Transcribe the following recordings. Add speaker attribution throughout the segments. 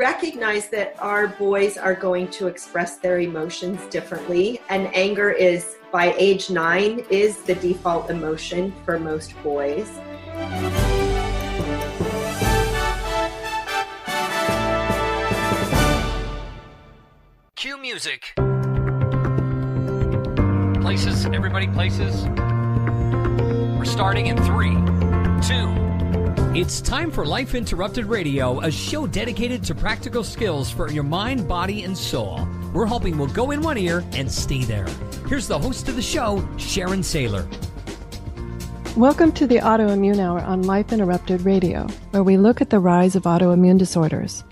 Speaker 1: recognize that our boys are going to express their emotions differently, and anger is, by age 9, is the default emotion for most boys.
Speaker 2: Cue music. Places, everybody places. We're starting in 3, 2.
Speaker 3: It's time for Life Interrupted Radio, a show dedicated to practical skills for your mind, body, and soul. We're hoping we'll go in one ear and stay there. Here's the host of the show, Sharon Saylor.
Speaker 4: Welcome to the Autoimmune Hour on Life Interrupted Radio, where we look at the rise of autoimmune disorders.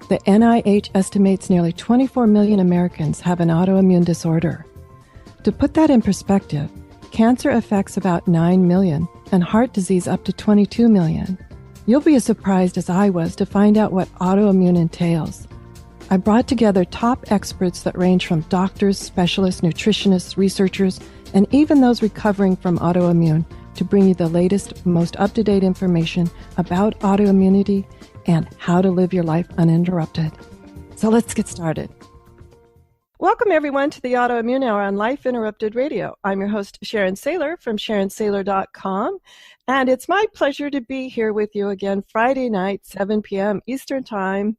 Speaker 4: The NIH estimates nearly 24 million Americans have an autoimmune disorder. To put that in perspective, cancer affects about 9 million, and heart disease up to 22 million. You'll be as surprised as I was to find out what autoimmune entails. I brought together top experts that range from doctors, specialists, nutritionists, researchers, and even those recovering from autoimmune to bring you the latest, most up-to-date information about autoimmunity and how to live your life uninterrupted. So let's get started. Welcome, everyone, to the Autoimmune Hour on Life Interrupted Radio. I'm your host, Sharon Saylor from SharonSaylor.com, and it's my pleasure to be here with you again Friday night, 7 p.m. Eastern Time.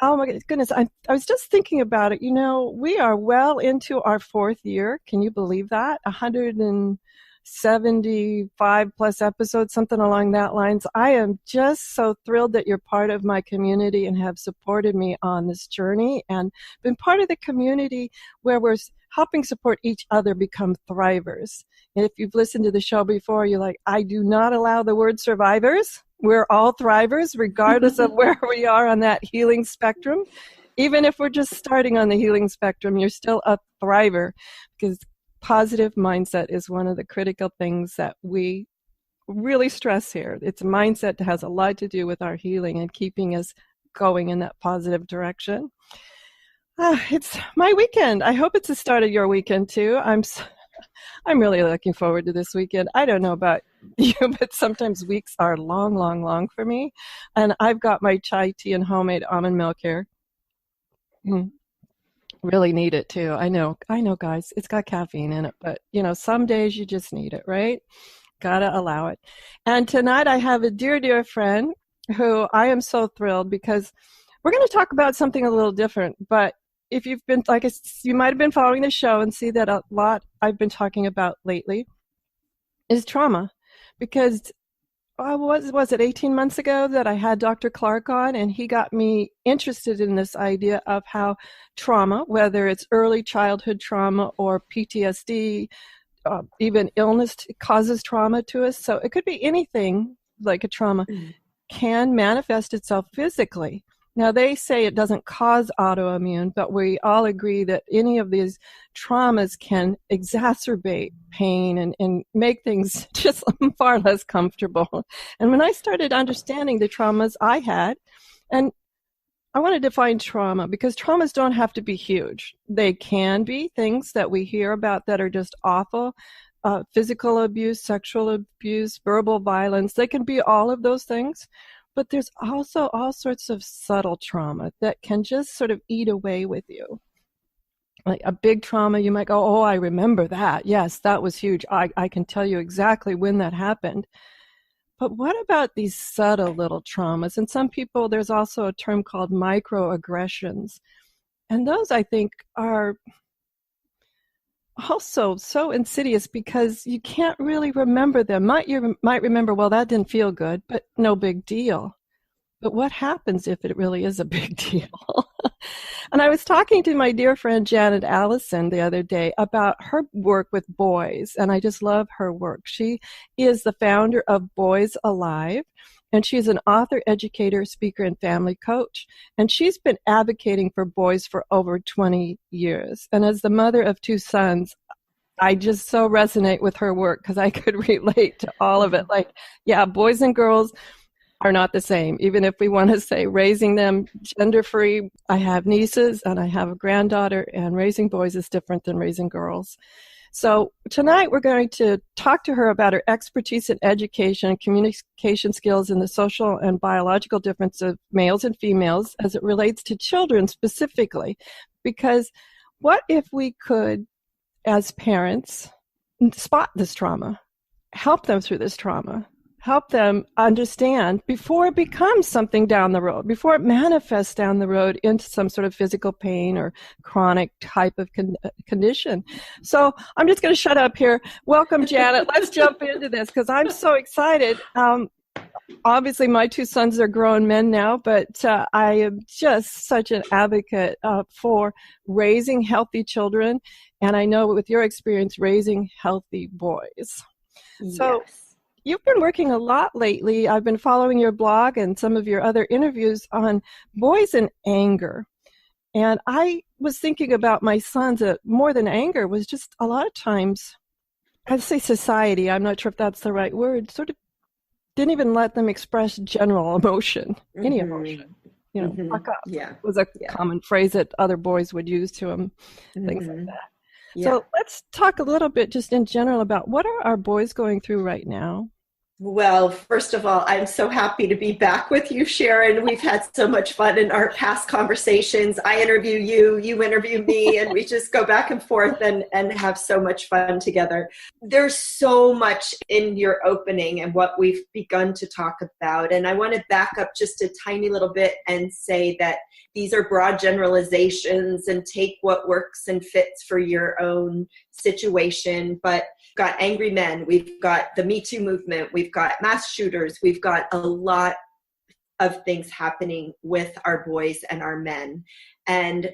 Speaker 4: Oh, my goodness, I was just thinking about it. You know, we are well into our 4th year. Can you believe that? 175 plus episodes, something along that lines. I am just so thrilled that you're part of my community and have supported me on this journey and been part of the community where we're helping support each other become thrivers. And if you've listened to the show before, you're like, I do not allow the word survivors. We're all thrivers, regardless of where we are on that healing spectrum. Even if we're just starting on the healing spectrum, you're still a thriver, because positive mindset is one of the critical things that we really stress here. It's a mindset that has a lot to do with our healing and keeping us going in that positive direction. It's my weekend. I hope it's the start of your weekend too. I'm really looking forward to this weekend. I don't know about you, but sometimes weeks are long, long, long for me. And I've got my chai tea and homemade almond milk here. Really need it too. I know, guys. It's got caffeine in it, but you know, some days you just need it, right? Gotta allow it. And tonight I have a dear, dear friend who I am so thrilled because we're going to talk about something a little different. But if you've been, you might have been following the show and see that a lot I've been talking about lately is trauma, because was it 18 months ago that I had Dr. Clark on, and he got me interested in this idea of how trauma, whether it's early childhood trauma or PTSD, even illness causes trauma to us. So it could be anything like a trauma can manifest itself physically. Now, they say it doesn't cause autoimmune, but we all agree that any of these traumas can exacerbate pain and make things just far less comfortable. And when I started understanding the traumas I had, and I want to define trauma, because traumas don't have to be huge. They can be things that we hear about that are just awful. Physical abuse, sexual abuse, verbal violence. They can be all of those things. But there's also all sorts of subtle trauma that can just sort of eat away with you. Like a big trauma, you might go, oh, I remember that. Yes, that was huge. I can tell you exactly when that happened. But what about these subtle little traumas? And some people, there's also a term called microaggressions. And those, I think, are also so insidious because you can't really remember them. You might remember, well, that didn't feel good, but no big deal. But what happens if it really is a big deal? And I was talking to my dear friend Janet Allison the other day about her work with boys, and I just love her work. She is the founder of Boys Alive, and she's an author, educator, speaker, and family coach. And she's been advocating for boys for over 20 years. And as the mother of 2 sons, I just so resonate with her work because I could relate to all of it. Like, yeah, boys and girls are not the same. Even if we want to say raising them gender-free, I have nieces and I have a granddaughter, and raising boys is different than raising girls. So tonight we're going to talk to her about her expertise in education and communication skills in the social and biological difference of males and females as it relates to children specifically. Because what if we could, as parents, spot this trauma, help them through this trauma, help them understand before it becomes something down the road, before it manifests down the road into some sort of physical pain or chronic type of condition. So I'm just going to shut up here. Welcome, Janet. Let's jump into this because I'm so excited. Obviously, my two sons are grown men now, but I am just such an advocate for raising healthy children. And I know with your experience, raising healthy boys. So
Speaker 1: Yes.
Speaker 4: You've been working a lot lately. I've been following your blog and some of your other interviews on boys and anger. And I was thinking about my sons that more than anger was just a lot of times, I'd say society, I'm not sure if that's the right word, sort of didn't even let them express general emotion, any emotion. You know, fuck up was a common phrase that other boys would use to them, things like that. Yeah. So let's talk a little bit just in general about what are our boys going through right now?
Speaker 1: Well, first of all, I'm so happy to be back with you, Sharon. We've had so much fun in our past conversations. I interview you, you interview me, and we just go back and forth and have so much fun together. There's so much in your opening and what we've begun to talk about. And I want to back up just a tiny little bit and say that these are broad generalizations and take what works and fits for your own situation. But we've got angry men, we've got the Me Too movement, we've got mass shooters, we've got a lot of things happening with our boys and our men. And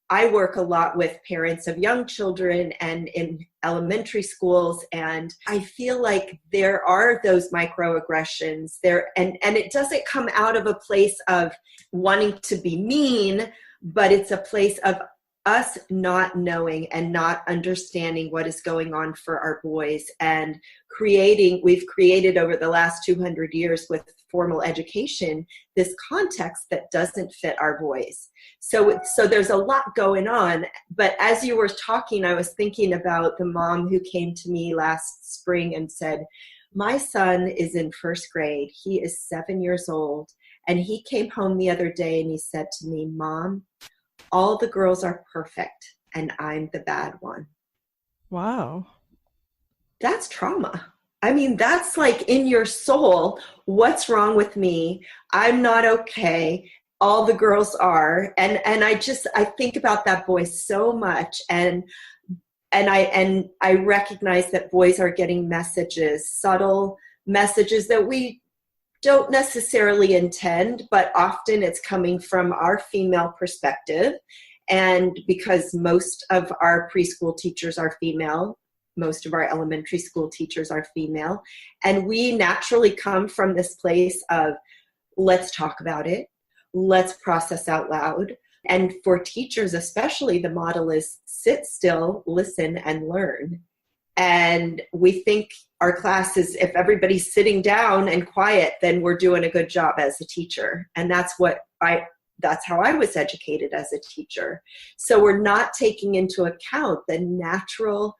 Speaker 1: I work a lot with parents of young children and in elementary schools, and I feel like there are those microaggressions there, and it doesn't come out of a place of wanting to be mean, but it's a place of us not knowing and not understanding what is going on for our boys, and we've created over the last 200 years with formal education this context that doesn't fit our boys. So there's a lot going on. But as you were talking, I was thinking about the mom who came to me last spring and said, my son is in first grade. He is 7 years old. And he came home the other day and he said to me, Mom, all the girls are perfect and I'm the bad one.
Speaker 4: Wow.
Speaker 1: That's trauma. I mean, that's like in your soul, what's wrong with me? I'm not okay. All the girls are. And I think about that boy so much. And I recognize that boys are getting messages, subtle messages that we don't necessarily intend, but often it's coming from our female perspective. And because most of our preschool teachers are female, most of our elementary school teachers are female, and we naturally come from this place of, let's talk about it, let's process out loud. And for teachers especially, the model is sit still, listen, and learn. And we think our class is, if everybody's sitting down and quiet, then we're doing a good job as a teacher. And that's how I was educated as a teacher. So we're not taking into account the natural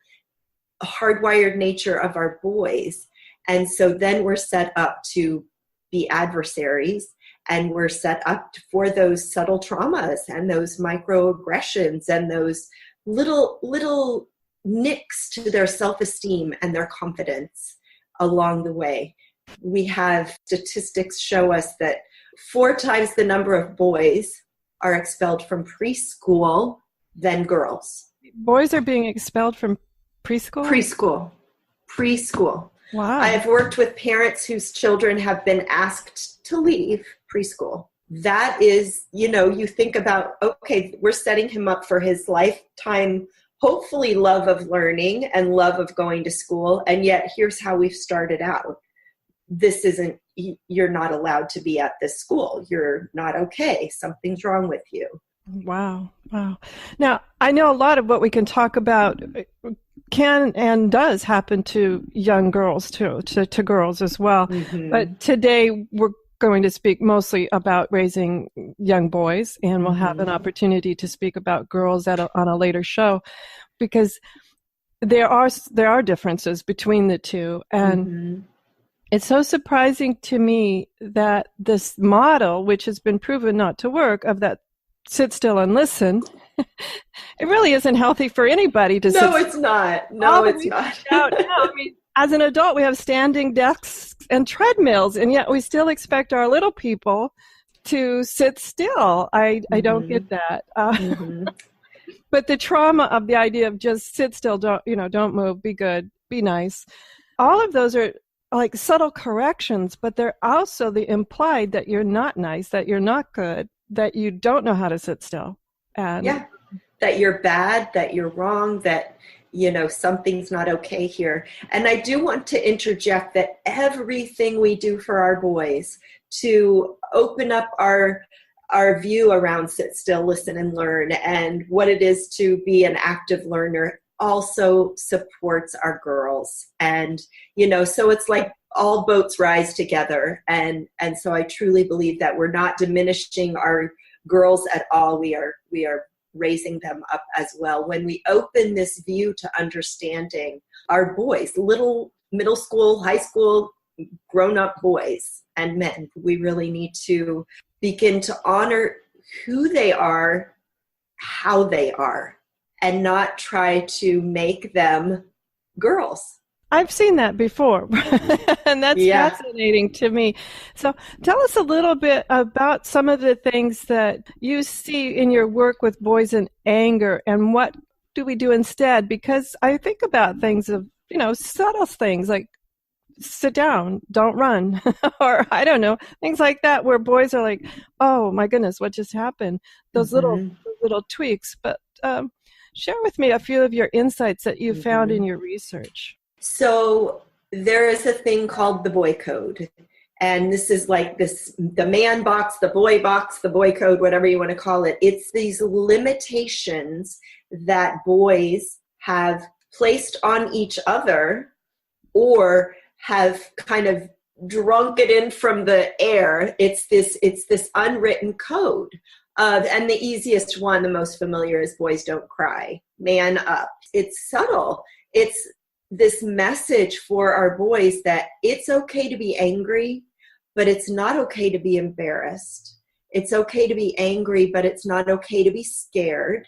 Speaker 1: hardwired nature of our boys. And so then we're set up to be adversaries, and we're set up for those subtle traumas and those microaggressions and those little nicks to their self-esteem and their confidence along the way. We have statistics show us that 4 times the number of boys are expelled from preschool than girls.
Speaker 4: Boys are being expelled from preschool? Preschool. Wow.
Speaker 1: I've worked with parents whose children have been asked to leave preschool. That is, you think about, okay, we're setting him up for his lifetime, hopefully love of learning and love of going to school. And yet here's how we've started out. You're not allowed to be at this school. You're not okay. Something's wrong with you.
Speaker 4: Wow. Now, I know a lot of what we can talk about can and does happen to young girls too, to girls as well. Mm-hmm. But today we're going to speak mostly about raising young boys, and we'll have an opportunity to speak about girls on a later show, because there are differences between the two, and it's so surprising to me that this model, which has been proven not to work, of that sit still and listen, it really isn't healthy for anybody to sit still.
Speaker 1: No, it's not. No, it's not.
Speaker 4: I mean, as an adult, we have standing desks and treadmills, and yet we still expect our little people to sit still. I don't get that. But the trauma of the idea of just sit still, don't move, be good, be nice. All of those are like subtle corrections, but they're also the implied that you're not nice, that you're not good, that you don't know how to sit still. And
Speaker 1: that you're bad, that you're wrong, that, something's not okay here. And I do want to interject that everything we do for our boys to open up our view around sit still, listen, and learn, and what it is to be an active learner also supports our girls. And, so it's like all boats rise together. And so I truly believe that we're not diminishing our girls at all. We are raising them up as well. When we open this view to understanding our boys, little middle school, high school, grown-up boys and men, we really need to begin to honor who they are, how they are, and not try to make them girls.
Speaker 4: I've seen that before, and that's fascinating to me. So tell us a little bit about some of the things that you see in your work with boys in anger, and what do we do instead? Because I think about things of, subtle things like sit down, don't run, or I don't know, things like that, where boys are like, oh my goodness, what just happened? Those little tweaks. But share with me a few of your insights that you found in your research.
Speaker 1: So there is a thing called the boy code. And this is like the man box, the boy code, whatever you want to call it. It's these limitations that boys have placed on each other, or have kind of drunk it in from the air. It's this unwritten code. And the easiest one, the most familiar, is boys don't cry, man up. It's subtle. It's this message for our boys that it's okay to be angry, but it's not okay to be embarrassed. It's okay to be angry, but it's not okay to be scared.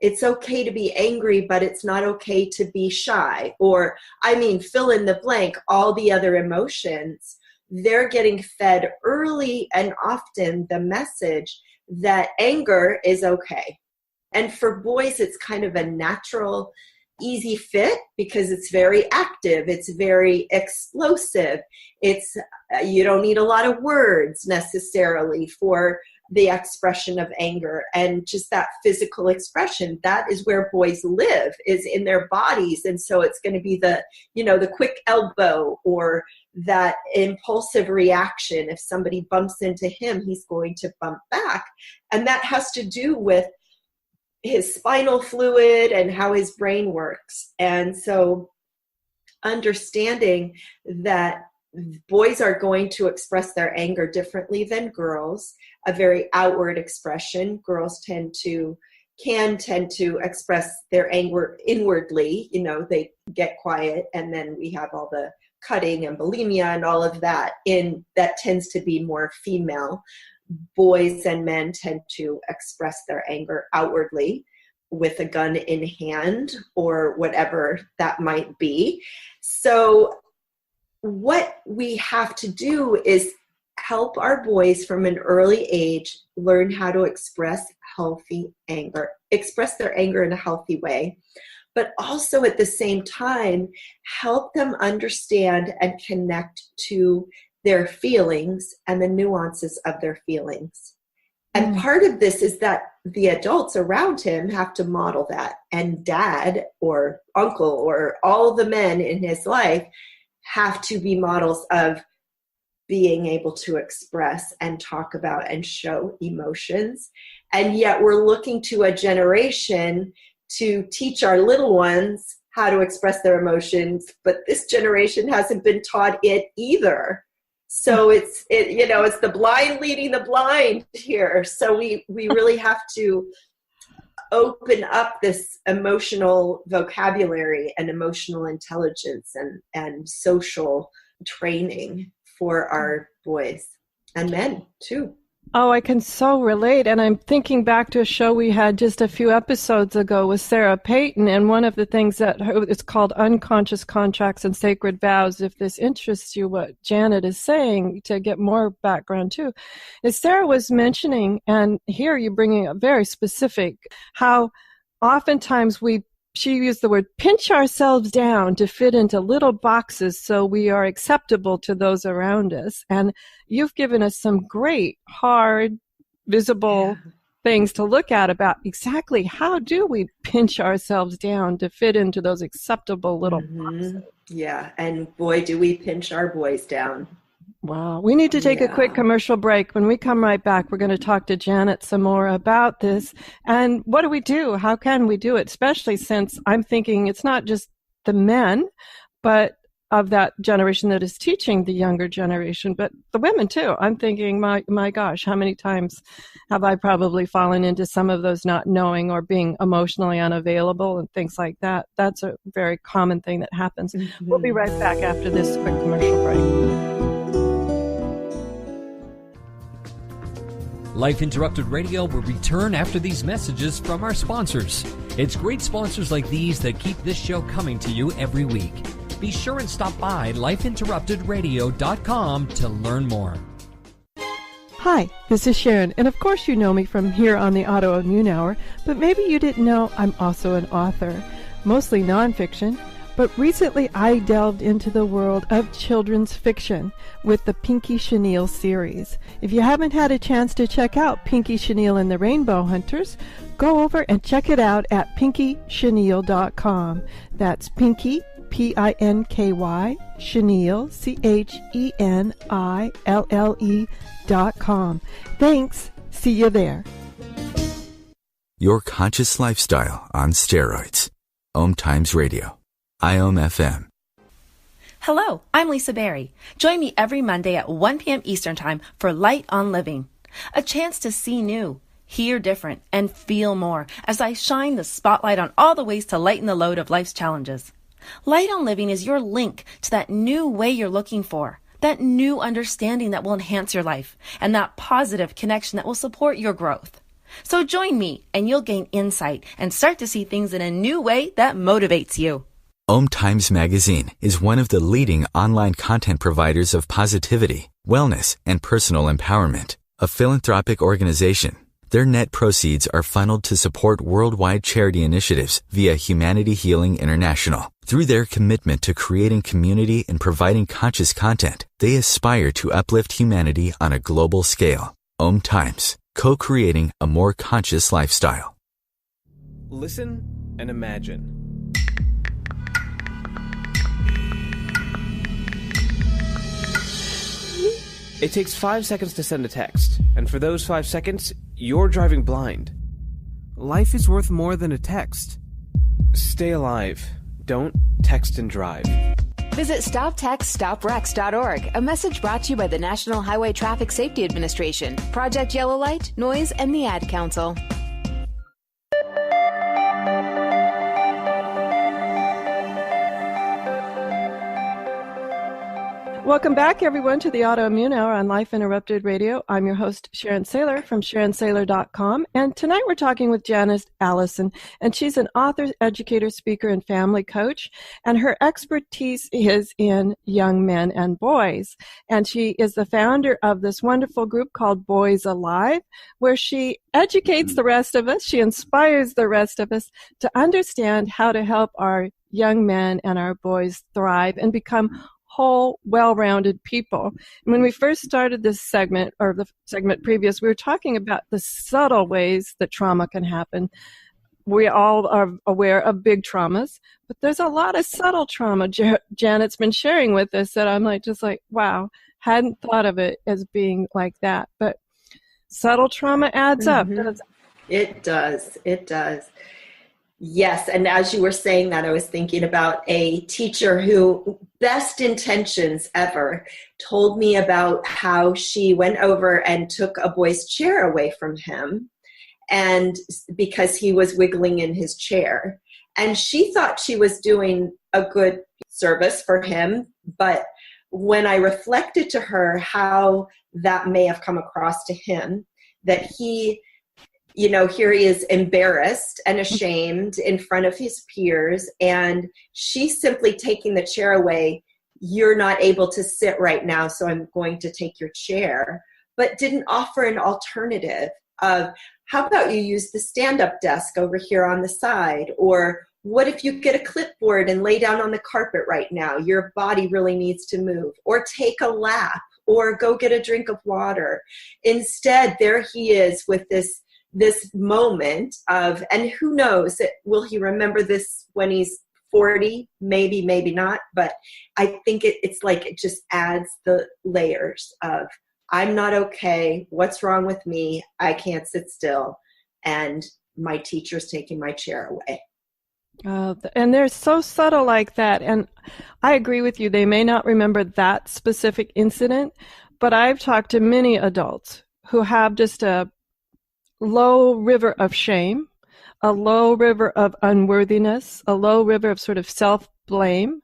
Speaker 1: It's okay to be angry, but it's not okay to be shy. Or, fill in the blank, all the other emotions. They're getting fed early and often the message that anger is okay. And for boys, it's kind of a natural, easy fit because it's very active. It's very explosive. You don't need a lot of words necessarily for the expression of anger, and just that physical expression. That is where boys live, is in their bodies. And so it's going to be the quick elbow, or that impulsive reaction. If somebody bumps into him, he's going to bump back. And that has to do with his spinal fluid and how his brain works. And so understanding that boys are going to express their anger differently than girls, a very outward expression. Girls can tend to express their anger inwardly. They get quiet, and then we have all the cutting and bulimia and all of that that tends to be more female. Boys and men tend to express their anger outwardly with a gun in hand or whatever that might be. So what we have to do is help our boys from an early age learn how to express healthy anger, express their anger in a healthy way, but also at the same time help them understand and connect to their feelings and the nuances of their feelings. And part of this is that the adults around him have to model that, and dad or uncle or all the men in his life have to be models of being able to express and talk about and show emotions. And yet we're looking to a generation to teach our little ones how to express their emotions, but this generation hasn't been taught it either. So it's the blind leading the blind here. So we really have to open up this emotional vocabulary and emotional intelligence and social training for our boys and men too.
Speaker 4: Oh, I can so relate. And I'm thinking back to a show we had just a few episodes ago with Sarah Payton. And one of the things that it's called Unconscious Contracts and Sacred Vows. If this interests you, what Janet is saying, to get more background too, is Sarah was mentioning, and here you're bringing up very specific, how oftentimes she used the word pinch ourselves down to fit into little boxes so we are acceptable to those around us. And you've given us some great, hard, visible things to look at about exactly how do we pinch ourselves down to fit into those acceptable little boxes.
Speaker 1: Yeah, and boy, do we pinch our boys down.
Speaker 4: Wow. We need to take a quick commercial break. When we come right back, we're going to talk to Janet some more about this. And what do we do? How can we do it? Especially since I'm thinking it's not just the men, but of that generation that is teaching the younger generation, but the women too. I'm thinking, my gosh, how many times have I probably fallen into some of those not knowing or being emotionally unavailable and things like that? That's a very common thing that happens. We'll be right back after this quick commercial break.
Speaker 3: Life Interrupted Radio will return after these messages from our sponsors. It's great sponsors like these that keep this show coming to you every week. Be sure and stop by lifeinterruptedradio.com to learn more.
Speaker 4: Hi, this is Sharon, and of course you know me from here on the Autoimmune Hour, but maybe you didn't know I'm also an author, mostly nonfiction. But recently I delved into the world of children's fiction with the Pinky Chenille series. If you haven't had a chance to check out Pinky Chenille and the Rainbow Hunters, go over and check it out at pinkychenille.com. That's Pinky, P-I-N-K-Y, Chenille, CHENILLE.com. Thanks. See you there.
Speaker 5: Your conscious lifestyle on steroids. OMTimes Radio. IOM FM.
Speaker 6: Hello, I'm Lisa Berry. Join me every Monday at 1 p.m. Eastern Time for Light on Living. A chance to see new, hear different, and feel more as I shine the spotlight on all the ways to lighten the load of life's challenges. Light on Living is your link to that new way you're looking for, that new understanding that will enhance your life, and that positive connection that will support your growth. So join me and you'll gain insight and start to see things in a new way that motivates you.
Speaker 5: OMTimes Magazine is one of the leading online content providers of positivity, wellness, and personal empowerment. A philanthropic organization, their net proceeds are funneled to support worldwide charity initiatives via Humanity Healing International. Through their commitment to creating community and providing conscious content, they aspire to uplift humanity on a global scale. OMTimes, co-creating a more conscious lifestyle.
Speaker 7: Listen and imagine. It takes 5 seconds to send a text, and for those 5 seconds, you're driving blind. Life is worth more than a text. Stay alive. Don't text and drive.
Speaker 8: Visit StopTextStopWrecks.org, a message brought to you by the National Highway Traffic Safety Administration, Project Yellow Light, Noise, and the Ad Council.
Speaker 4: Welcome back, everyone, to the Autoimmune Hour on Life Interrupted Radio. I'm your host, Sharon Saylor from SharonSaylor.com. And tonight we're talking with Janet Allison, and she's an author, educator, speaker, and family coach. And her expertise is in young men and boys. And she is the founder of this wonderful group called Boys Alive, where she educates the rest of us. She inspires the rest of us to understand how to help our young men and our boys thrive and become whole, well-rounded people. And when we first started this segment, or the segment previous, we were talking about the subtle ways that trauma can happen. We all are aware of big traumas, but there's a lot of subtle trauma Janet's been sharing with us that I'm just like, wow, hadn't thought of it as being like that. But subtle trauma adds up.
Speaker 1: It does. It does. Yes, and as you were saying that, I was thinking about a teacher who, best intentions ever, told me about how she went over and took a boy's chair away from him and because he was wiggling in his chair. And she thought she was doing a good service for him. But when I reflected to her how that may have come across to him, that he, here he is embarrassed and ashamed in front of his peers, and she's simply taking the chair away. You're not able to sit right now, so I'm going to take your chair, but didn't offer an alternative of, how about you use the stand-up desk over here on the side? Or what if you get a clipboard and lay down on the carpet right now? Your body really needs to move. Or take a lap, or go get a drink of water. Instead, there he is with this moment of, and who knows, will he remember this when he's 40? Maybe, maybe not. But I think it's like it just adds the layers of, I'm not okay. What's wrong with me? I can't sit still. And my teacher's taking my chair away.
Speaker 4: And they're so subtle like that. And I agree with you. They may not remember that specific incident, but I've talked to many adults who have just a low river of shame, a low river of unworthiness, a low river of sort of self-blame.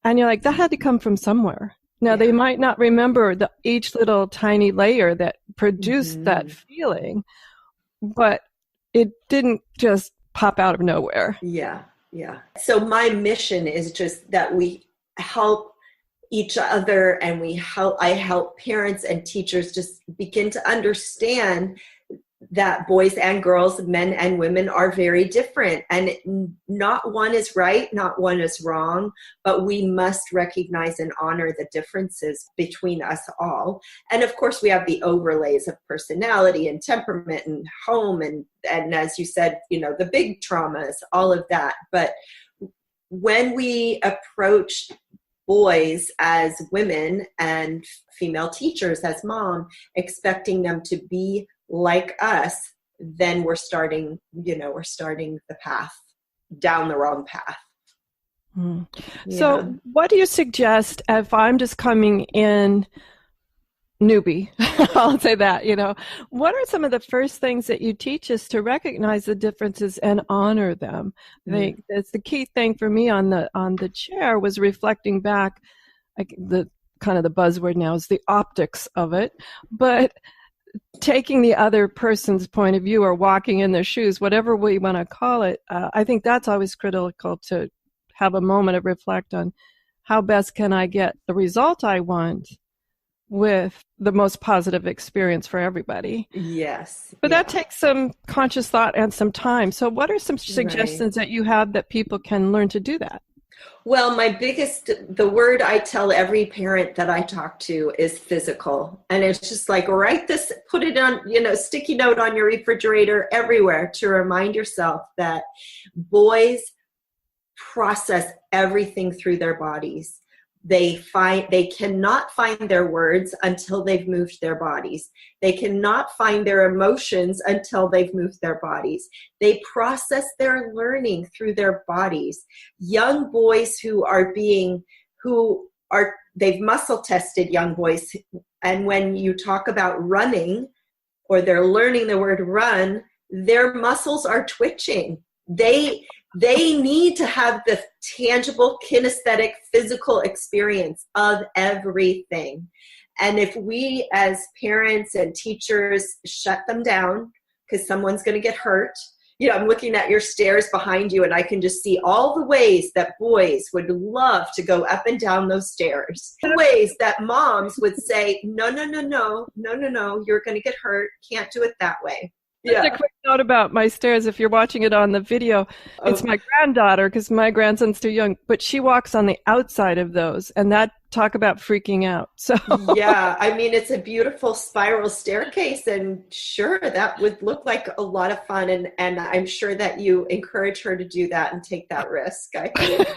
Speaker 4: And you're like, that had to come from somewhere. Now, they might not remember each little tiny layer that produced that feeling, but it didn't just pop out of nowhere.
Speaker 1: Yeah. So my mission is just that we help each other, and I help parents and teachers just begin to understand that boys and girls, men and women, are very different, and not one is right, not one is wrong, but we must recognize and honor the differences between us all. And of course, we have the overlays of personality and temperament and home, and as you said, the big traumas, all of that. But when we approach boys as women and female teachers as mom, expecting them to be like us, then we're starting the path down the wrong path.
Speaker 4: So what do you suggest if I'm just coming in newbie? I'll say that, what are some of the first things that you teach us to recognize the differences and honor them? I think that's the key thing for me on the chair, was reflecting back, like the kind of the buzzword now is the optics of it, but taking the other person's point of view or walking in their shoes, whatever we want to call it. I think that's always critical, to have a moment of reflect on how best can I get the result I want with the most positive experience for everybody.
Speaker 1: Yes.
Speaker 4: But that takes some conscious thought and some time. So what are some suggestions that you have that people can learn to do that?
Speaker 1: Well, the word I tell every parent that I talk to is physical. And it's just like, write this, put it on, sticky note on your refrigerator, everywhere, to remind yourself that boys process everything through their bodies. They cannot find their words until they've moved their bodies. They cannot find their emotions until they've moved their bodies. They process their learning through their bodies. Young boys they've muscle tested young boys. And when you talk about running, or they're learning the word run, their muscles are twitching. They need to have the tangible, kinesthetic, physical experience of everything. And if we as parents and teachers shut them down because someone's going to get hurt, I'm looking at your stairs behind you, and I can just see all the ways that boys would love to go up and down those stairs. The ways that moms would say, no, you're going to get hurt. Can't do it that way.
Speaker 4: Just a quick note about my stairs. If you're watching it on the video, it's my granddaughter, because my grandson's too young, but she walks on the outside of those, and that, talk about freaking out. So
Speaker 1: yeah, it's a beautiful spiral staircase, and sure, that would look like a lot of fun, and I'm sure that you encourage her to do that and take that risk. I think.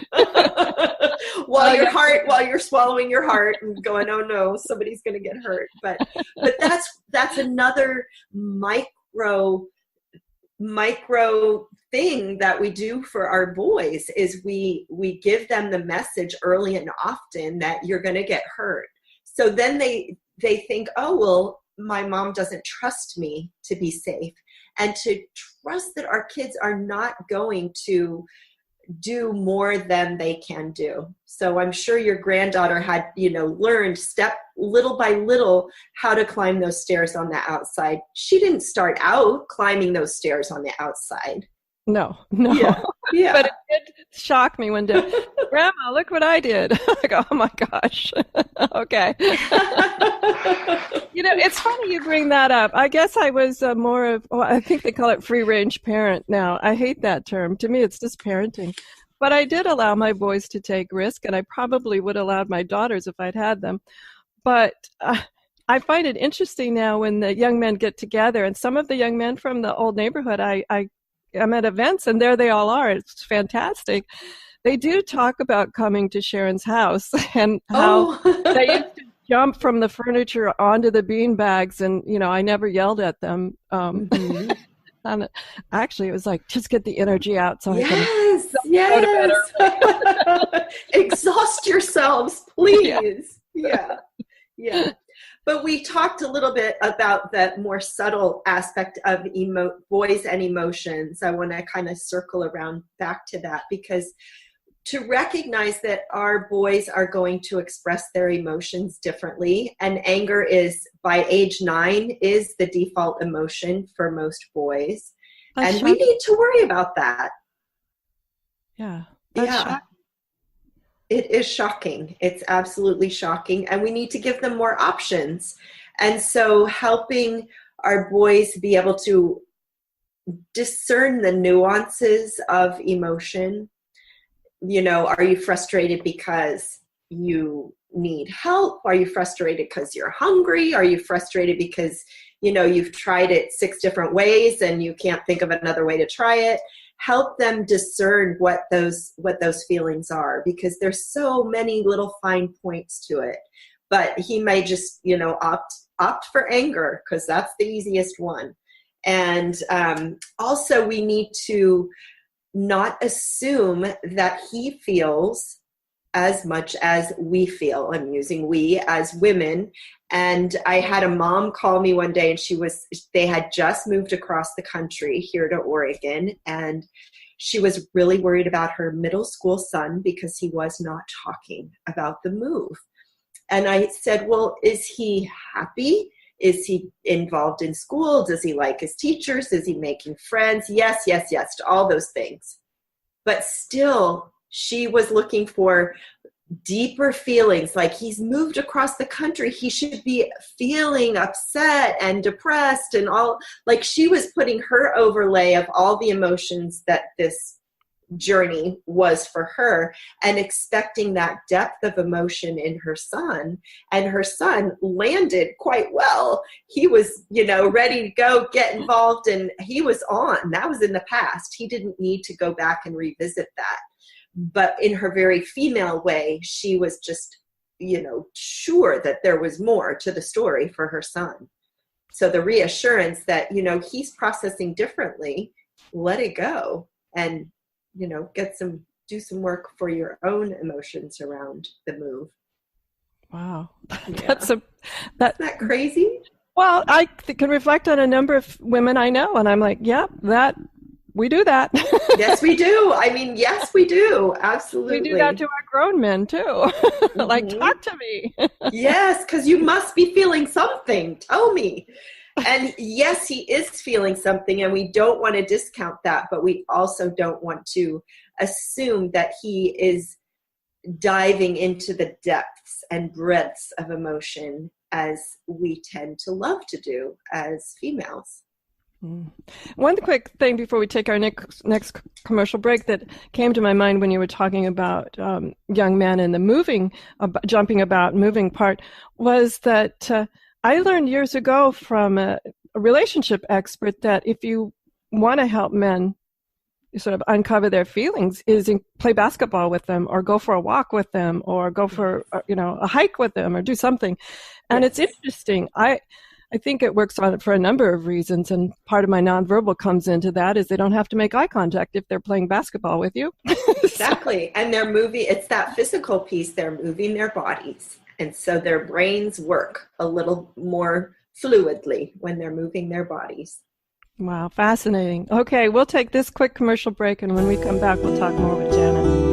Speaker 1: while you're swallowing your heart and going, oh no, somebody's going to get hurt. But that's another micro thing that we do for our boys, is we give them the message early and often that you're going to get hurt. So then they think, oh, well, my mom doesn't trust me to be safe. and to trust that our kids are not going to do more than they can do. So I'm sure your granddaughter had, learned little by little how to climb those stairs on the outside. She didn't start out climbing those stairs on the outside.
Speaker 4: No.
Speaker 1: Yeah.
Speaker 4: But it did shock me one day. Grandma, look what I did. I go, oh my gosh. Okay. It's funny you bring that up. I guess I was more of, I think they call it free range parent now. I hate that term. To me, it's just parenting. But I did allow my boys to take risk, and I probably would have allowed my daughters if I'd had them. But I find it interesting now when the young men get together, and some of the young men from the old neighborhood, I'm at events, and there they all are. It's fantastic. They do talk about coming to Sharon's house and how they used to jump from the furniture onto the bean bags, and I never yelled at them. And actually, it was like, just get the energy out so I can go to bed early.
Speaker 1: Exhaust yourselves, please. Yeah. But we talked a little bit about the more subtle aspect of boys and emotions. I want to kind of circle around back to that, because to recognize that our boys are going to express their emotions differently, and anger is, by age 9, is the default emotion for most boys. And we need to worry about that.
Speaker 4: Yeah.
Speaker 1: Shocking. It is shocking. It's absolutely shocking. And we need to give them more options. And so helping our boys be able to discern the nuances of emotion. Are you frustrated because you need help? Are you frustrated because you're hungry? Are you frustrated because, you've tried it 6 different ways and you can't think of another way to try it? Help them discern what those feelings are, because there's so many little fine points to it. But he may just, opt for anger because that's the easiest one. And also we need to not assume that he feels as much as we feel. I'm using we as women. And I had a mom call me one day, and they had just moved across the country here to Oregon. And she was really worried about her middle school son because he was not talking about the move. And I said, well, is he happy? Is he involved in school? Does he like his teachers? Is he making friends? Yes, to all those things. But still, she was looking for deeper feelings, like he's moved across the country. He should be feeling upset and depressed and all. Like, she was putting her overlay of all the emotions that this journey was for her and expecting that depth of emotion in her son. And her son landed quite well. He was, ready to go get involved, and he was on. That was in the past. He didn't need to go back and revisit that. But in her very female way, she was just, sure that there was more to the story for her son. So the reassurance that, he's processing differently, let it go, and, do some work for your own emotions around the move.
Speaker 4: Wow.
Speaker 1: Yeah. Isn't that crazy?
Speaker 4: Well, I can reflect on a number of women I know, and I'm like, yeah, we do that.
Speaker 1: Yes, we do. I mean, yes, we do. Absolutely.
Speaker 4: We do that to our grown men, too. Like, talk to me.
Speaker 1: Yes, because you must be feeling something. Tell me. And yes, he is feeling something, and we don't want to discount that, but we also don't want to assume that he is diving into the depths and breadths of emotion as we tend to love to do as females.
Speaker 4: One quick thing before we take our next commercial break that came to my mind when you were talking about young men and the jumping about, moving part, was that I learned years ago from a relationship expert that if you want to help men sort of uncover their feelings, is play basketball with them, or go for a walk with them, or go for a hike with them, or do something. And It's interesting. I think it works on it for a number of reasons, and part of my nonverbal comes into that is they don't have to make eye contact if they're playing basketball with you.
Speaker 1: Exactly. And they're moving, it's that physical piece, they're moving their bodies. And so their brains work a little more fluidly when they're moving their bodies.
Speaker 4: Wow, fascinating. Okay, we'll take this quick commercial break, and when we come back, we'll talk more with Janet.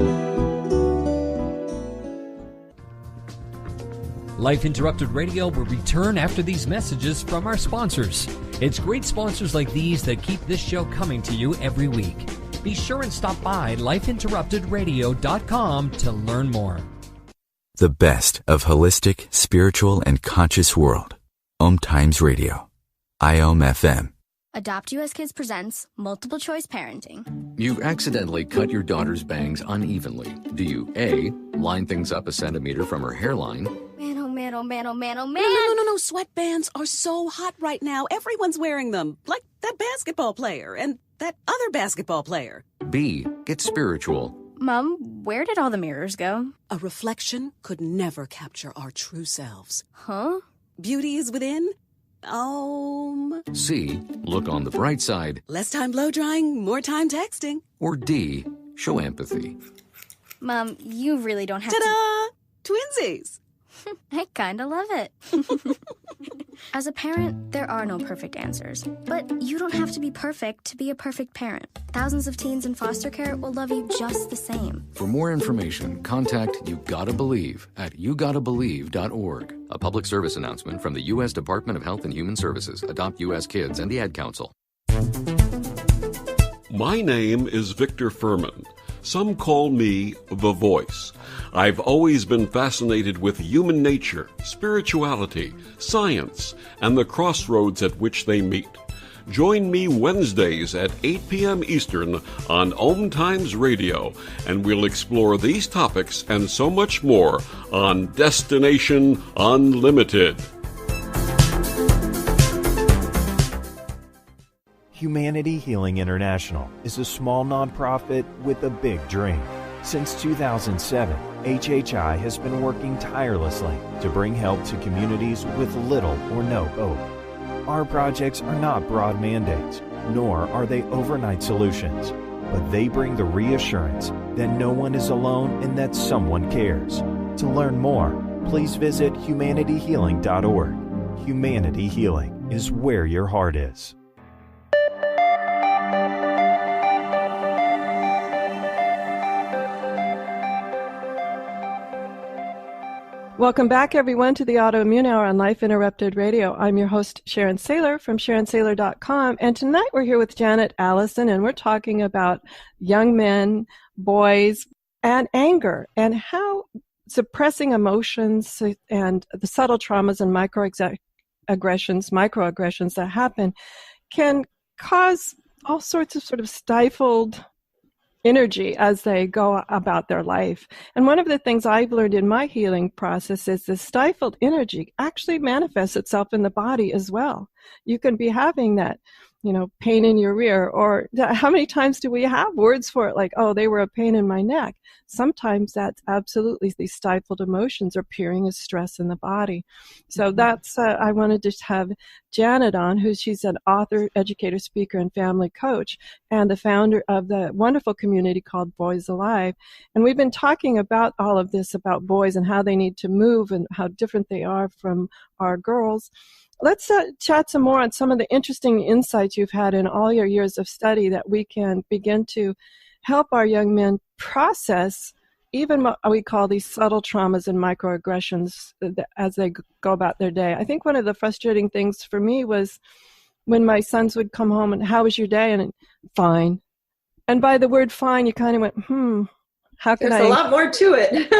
Speaker 3: Life Interrupted Radio will return after these messages from our sponsors. It's great sponsors like these that keep this show coming to you every week. Be sure and stop by lifeinterruptedradio.com to learn more.
Speaker 5: The best of holistic, spiritual, and conscious world. OMTimes Radio. IOM FM.
Speaker 9: Adopt US Kids presents Multiple Choice Parenting.
Speaker 10: You've accidentally cut your daughter's bangs unevenly. Do you A, line things up a centimeter from her hairline?
Speaker 9: Man, oh man, oh man, oh man, oh man.
Speaker 11: No. Sweatbands are so hot right now. Everyone's wearing them. Like that basketball player and that other basketball player.
Speaker 10: B, get spiritual.
Speaker 9: Mom, where did all the mirrors go?
Speaker 11: A reflection could never capture our true selves.
Speaker 9: Huh?
Speaker 11: Beauty is within.
Speaker 10: C, look on the bright side.
Speaker 11: Less time blow drying, more time texting.
Speaker 10: Or D, show empathy.
Speaker 9: Mom, you really don't have
Speaker 11: Ta-da! Twinsies!
Speaker 9: I kinda love it. As a parent, there are no perfect answers. But you don't have to be perfect to be a perfect parent. Thousands of teens in foster care will love you just the same.
Speaker 10: For more information, contact You Gotta Believe at yougottabelieve.org. A public service announcement from the U.S. Department of Health and Human Services, Adopt U.S. Kids, and the Ad Council.
Speaker 12: My name is Victor Furman. Some call me the Voice. I've always been fascinated with human nature, spirituality, science, and the crossroads at which they meet. Join me Wednesdays at 8 p.m. Eastern on OMTimes Radio, and we'll explore these topics and so much more on Destination Unlimited.
Speaker 13: Humanity Healing International is a small nonprofit with a big dream. Since 2007, HHI has been working tirelessly to bring help to communities with little or no hope. Our projects are not broad mandates, nor are they overnight solutions, but they bring the reassurance that no one is alone and that someone cares. To learn more, please visit humanityhealing.org. Humanity Healing is where your heart is.
Speaker 4: Welcome back, everyone, to the Autoimmune Hour on Life Interrupted Radio. I'm your host, Sharon Saylor from SharonSaylor.com, and tonight we're here with Janet Allison, and we're talking about young men, boys, and anger, and how suppressing emotions and the subtle traumas and microaggressions that happen can cause all sorts of sort of stifled energy as they go about their life. And one of the things I've learned in my healing process is the stifled energy actually manifests itself in the body as well. You can be having that, pain in your rear, or how many times do we have words for it like, oh, they were a pain in my neck? Sometimes that's absolutely these stifled emotions are appearing as stress in the body. So that's, I wanted to have Janet on, she's an author, educator, speaker, and family coach, and the founder of the wonderful community called Boys Alive. And we've been talking about all of this, about boys and how they need to move and how different they are from our girls. Let's chat some more on some of the interesting insights you've had in all your years of study that we can begin to help our young men process even what we call these subtle traumas and microaggressions as they go about their day. I think one of the frustrating things for me was when my sons would come home and, how was your day? And fine. And by the word fine, you kind of went, how can
Speaker 1: There's a lot more to it.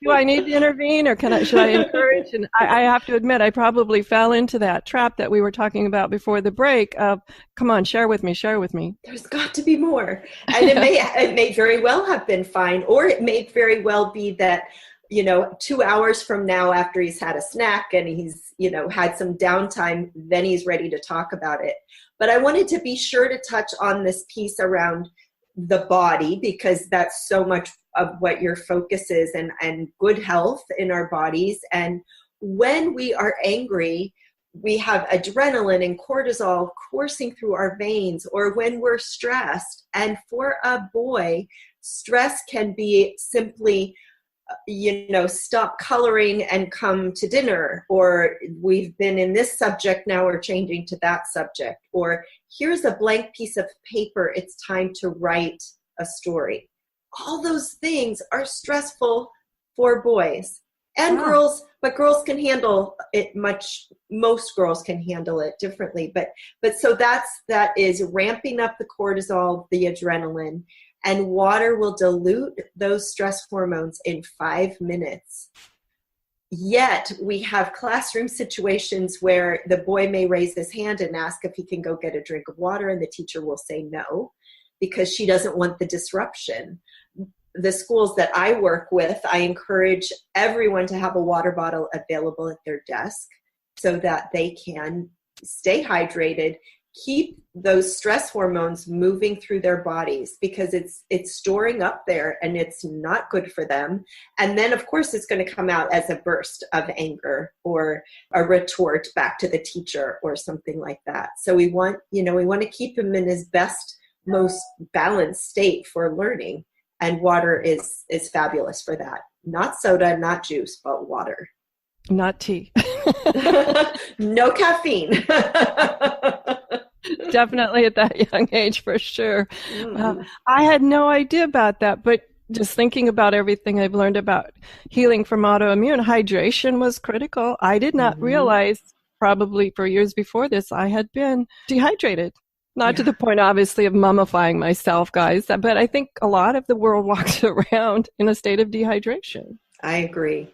Speaker 4: Do I need to intervene, or should I encourage? And I have to admit, I probably fell into that trap that we were talking about before the break of, come on, share with me.
Speaker 1: There's got to be more. And it may very well have been fine, or it may very well be that, 2 hours from now, after he's had a snack and he's, had some downtime, then he's ready to talk about it. But I wanted to be sure to touch on this piece around the body, because that's so much of what your focus is, and good health in our bodies. And when we are angry, we have adrenaline and cortisol coursing through our veins, or when we're stressed. And for a boy, stress can be simply stop coloring and come to dinner, or we've been in this subject, now we're changing to that subject, or here's a blank piece of paper, it's time to write a story. All those things are stressful for boys and girls, but girls can handle it most girls can handle it differently. But so that is ramping up the cortisol, the adrenaline, and water will dilute those stress hormones in 5 minutes. Yet we have classroom situations where the boy may raise his hand and ask if he can go get a drink of water, and the teacher will say no, because she doesn't want the disruption. The schools that I work with, I encourage everyone to have a water bottle available at their desk so that they can stay hydrated, keep those stress hormones moving through their bodies, because it's storing up there and it's not good for them. And then of course it's going to come out as a burst of anger or a retort back to the teacher or something like that. So we want to keep him in his best, most balanced state for learning. And water is fabulous for that. Not soda, not juice, but water.
Speaker 4: Not tea.
Speaker 1: No caffeine.
Speaker 4: Definitely at that young age, for sure. I had no idea about that, but just thinking about everything I've learned about healing from autoimmune, hydration was critical. I did not realize, probably for years before this, I had been dehydrated. Not to the point, obviously, of mummifying myself, guys, but I think a lot of the world walks around in a state of dehydration.
Speaker 1: I agree.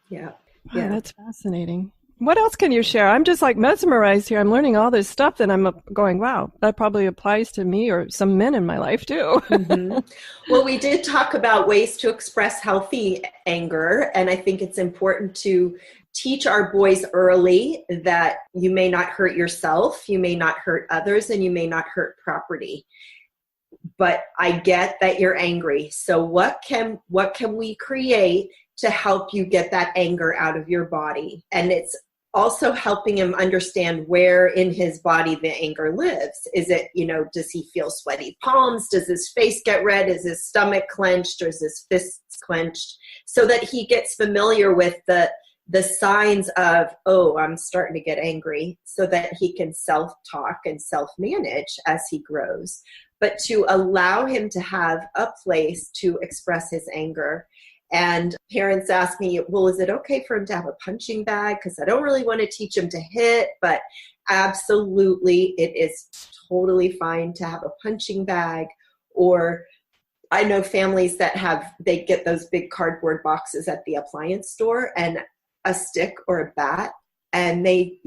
Speaker 1: Yeah.
Speaker 4: Wow, that's fascinating. What else can you share? I'm just like mesmerized here. I'm learning all this stuff and I'm going, wow, that probably applies to me or some men in my life too.
Speaker 1: Well, we did talk about ways to express healthy anger. And I think it's important to teach our boys early that you may not hurt yourself, you may not hurt others, and you may not hurt property. But I get that you're angry. So what can we create to help you get that anger out of your body? And it's also helping him understand where in his body the anger lives. Is it, does he feel sweaty palms? Does his face get red? Is his stomach clenched, or is his fists clenched? So that he gets familiar with the signs of, oh, I'm starting to get angry, so that he can self-talk and self-manage as he grows. But to allow him to have a place to express his anger. And parents ask me, well, is it okay for him to have a punching bag? Because I don't really want to teach him to hit, but absolutely it is totally fine to have a punching bag. Or I know families that they get those big cardboard boxes at the appliance store and a stick or a bat, and they,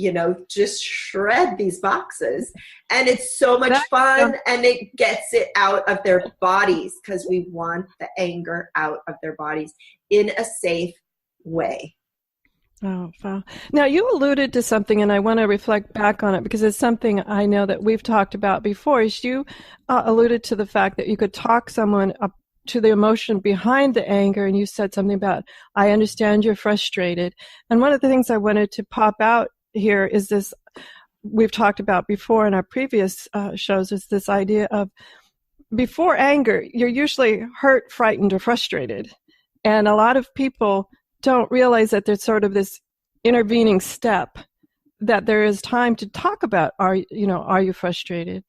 Speaker 1: just shred these boxes, and it's so much fun, and it gets it out of their bodies, because we want the anger out of their bodies in a safe way.
Speaker 4: Oh, wow. Now, you alluded to something, and I want to reflect back on it because it's something I know that we've talked about before. Is you alluded to the fact that you could talk someone up to the emotion behind the anger, and you said something about, I understand you're frustrated. And one of the things I wanted to pop out here is this, we've talked about before in our previous shows, is this idea of before anger, you're usually hurt, frightened, or frustrated. And a lot of people don't realize that there's sort of this intervening step, that there is time to talk about, are you frustrated?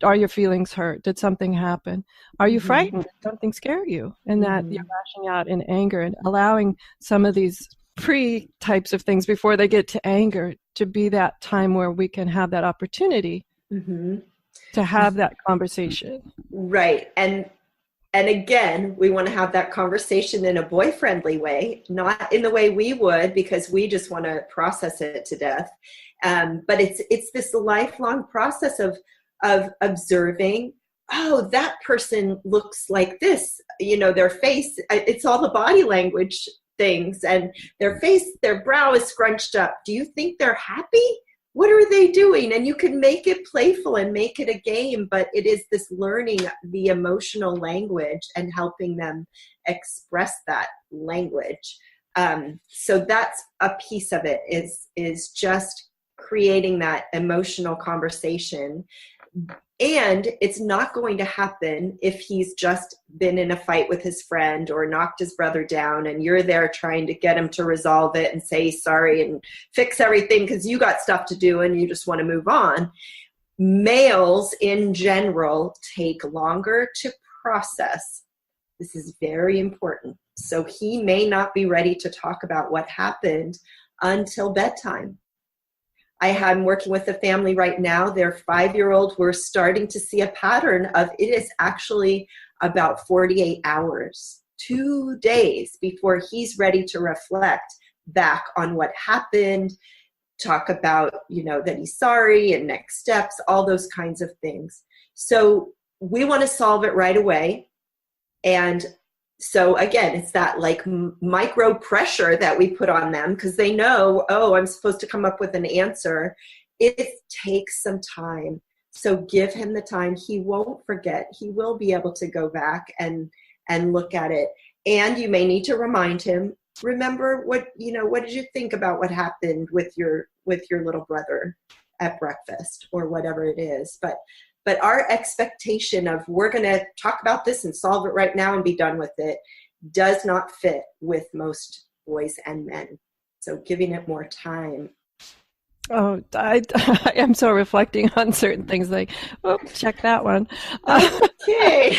Speaker 4: Are your feelings hurt? Did something happen? Are you frightened? Did something scare you? And that you're lashing out in anger, and allowing some of these pre-types of things before they get to anger to be that time where we can have that opportunity to have that conversation.
Speaker 1: Right. And again, we want to have that conversation in a boy-friendly way, not in the way we would, because we just want to process it to death. But it's this lifelong process of observing, oh, that person looks like this, their face, it's all the body language things, and their face, their brow is scrunched up. Do you think they're happy? What are they doing? And you can make it playful and make it a game, but it is this learning the emotional language and helping them express that language. So that's a piece of it, is just creating that emotional conversation. And it's not going to happen if he's just been in a fight with his friend or knocked his brother down and you're there trying to get him to resolve it and say sorry and fix everything because you got stuff to do and you just want to move on. Males in general take longer to process. This is very important. So he may not be ready to talk about what happened until bedtime. I'm working with a family right now, their 5-year-old, we're starting to see a pattern of it is actually about 48 hours, 2 days before he's ready to reflect back on what happened, talk about, that he's sorry and next steps, all those kinds of things. So we want to solve it right away. And so again, it's that like micro pressure that we put on them because they know, oh, I'm supposed to come up with an answer. It takes some time. So give him the time. He won't forget. He will be able to go back and look at it. And you may need to remind him, remember what did you think about what happened with your little brother at breakfast or whatever it is. But our expectation of we're going to talk about this and solve it right now and be done with it does not fit with most boys and men. So giving it more time.
Speaker 4: Oh, I am so reflecting on certain things like, oh, check that one.
Speaker 1: Okay.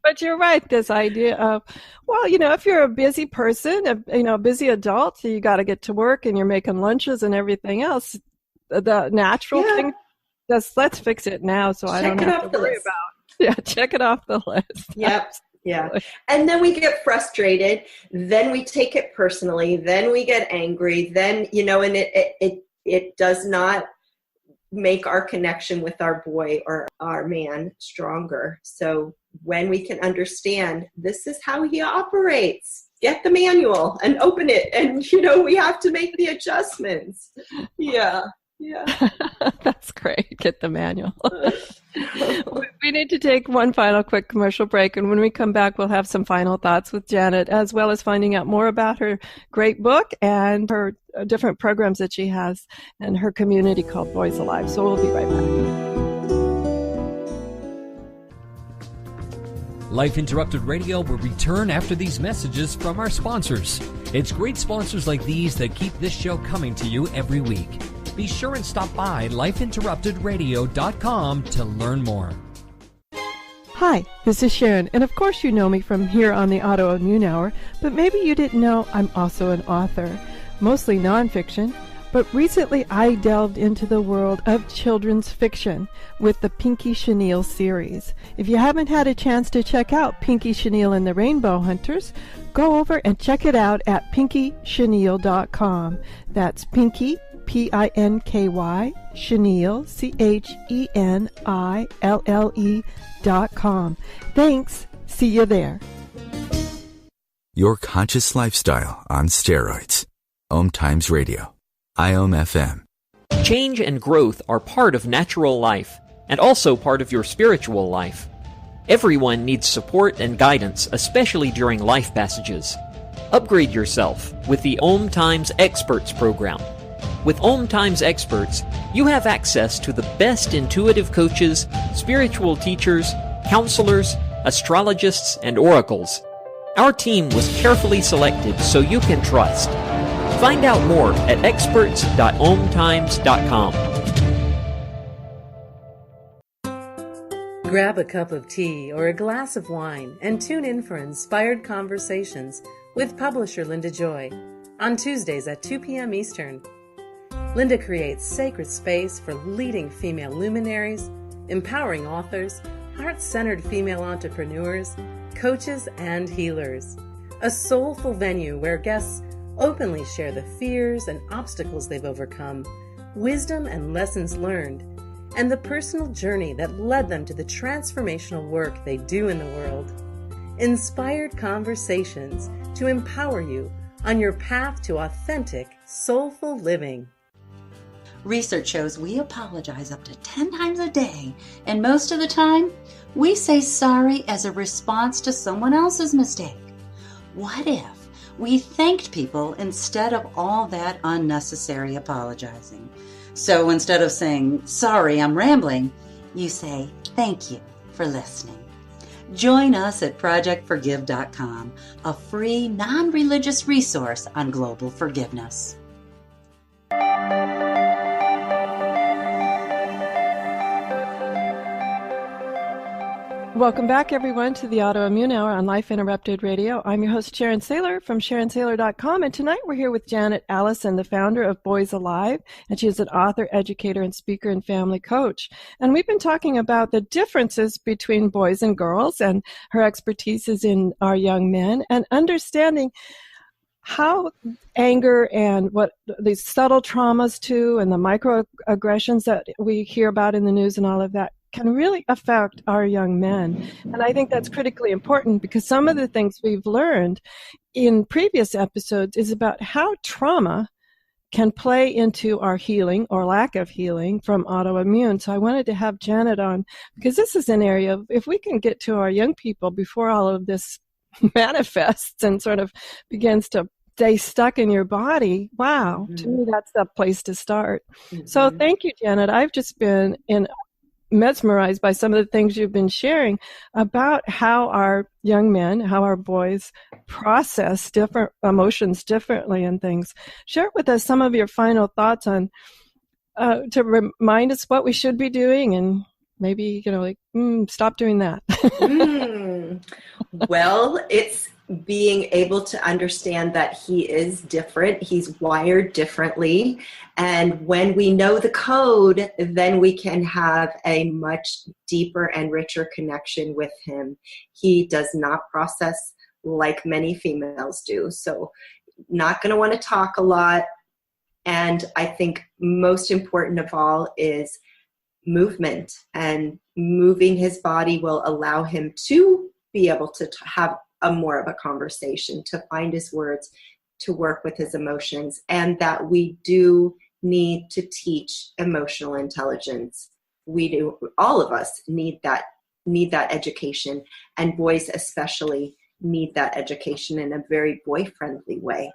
Speaker 4: But you're right, this idea of, well, if you're a busy person, a busy adult, so you got to get to work and you're making lunches and everything else, the natural thing, let's fix it now so I don't have to worry about. Check it off the list.
Speaker 1: Yep. Yeah. And then we get frustrated. Then we take it personally. Then we get angry. Then, and it does not make our connection with our boy or our man stronger. So when we can understand this is how he operates, get the manual and open it. And, we have to make the adjustments. Yeah. Yeah.
Speaker 4: That's great. Get the manual. We need to take one final quick commercial break. And when we come back, we'll have some final thoughts with Janet, as well as finding out more about her great book and her different programs that she has and her community called Boys Alive. So we'll be right back.
Speaker 3: Life Interrupted Radio will return after these messages from our sponsors. It's great sponsors like these that keep this show coming to you every week. Be sure and stop by lifeinterruptedradio.com to learn more.
Speaker 4: Hi, this is Sharon, and of course you know me from here on the Autoimmune Hour, but maybe you didn't know I'm also an author, mostly nonfiction. But recently I delved into the world of children's fiction with the Pinky Chenille series. If you haven't had a chance to check out Pinky Chenille and the Rainbow Hunters, go over and check it out at pinkychenille.com. That's Pinky, Pinky, Chenille, CHENILLE.com. Thanks. See you there.
Speaker 5: Your conscious lifestyle on steroids. OMTimes Radio. IOM FM.
Speaker 14: Change and growth are part of natural life, and also part of your spiritual life. Everyone needs support and guidance, especially during life passages. Upgrade yourself with the OMTimes Experts program. With OMTimes Experts, you have access to the best intuitive coaches, spiritual teachers, counselors, astrologists, and oracles. Our team was carefully selected so you can trust. Find out more at experts.omtimes.com.
Speaker 15: Grab a cup of tea or a glass of wine and tune in for Inspired Conversations with publisher Linda Joy on Tuesdays at 2 p.m. Eastern. Linda creates sacred space for leading female luminaries, empowering authors, heart-centered female entrepreneurs, coaches, and healers. A soulful venue where guests openly share the fears and obstacles they've overcome, wisdom and lessons learned, and the personal journey that led them to the transformational work they do in the world. Inspired Conversations to empower you on your path to authentic, soulful living.
Speaker 16: Research shows we apologize up to 10 times a day, and most of the time, we say sorry as a response to someone else's mistake. What if we thanked people instead of all that unnecessary apologizing? So instead of saying, sorry, I'm rambling, you say, thank you for listening. Join us at projectforgive.com, a free, non-religious resource on global forgiveness.
Speaker 4: Welcome back, everyone, to the Autoimmune Hour on Life Interrupted Radio. I'm your host, Sharon Saylor from SharonSaylor.com, and tonight we're here with Janet Allison, the founder of Boys Alive, and she's an author, educator, and speaker and family coach. And we've been talking about the differences between boys and girls, and her expertise is in our young men, and understanding how anger and what these subtle traumas too, and the microaggressions that we hear about in the news and all of that can really affect our young men. And I think that's critically important because some of the things we've learned in previous episodes is about how trauma can play into our healing or lack of healing from autoimmune. So I wanted to have Janet on because this is an area of, if we can get to our young people before all of this manifests and sort of begins to stay stuck in your body, wow, to me that's the place to start. So thank you, Janet. I've just been mesmerized by some of the things you've been sharing about how our young men, how our boys process different emotions differently and things. Share with us some of your final thoughts on to remind us what we should be doing and maybe, stop doing that.
Speaker 1: Well, it's being able to understand that he is different. He's wired differently. And when we know the code, then we can have a much deeper and richer connection with him. He does not process like many females do. So not going to want to talk a lot. And I think most important of all is movement, and moving his body will allow him to be able to have a more of a conversation, to find his words, to work with his emotions, and that we do need to teach emotional intelligence. We do, all of us need that education, and boys especially need that education in a very boy-friendly way.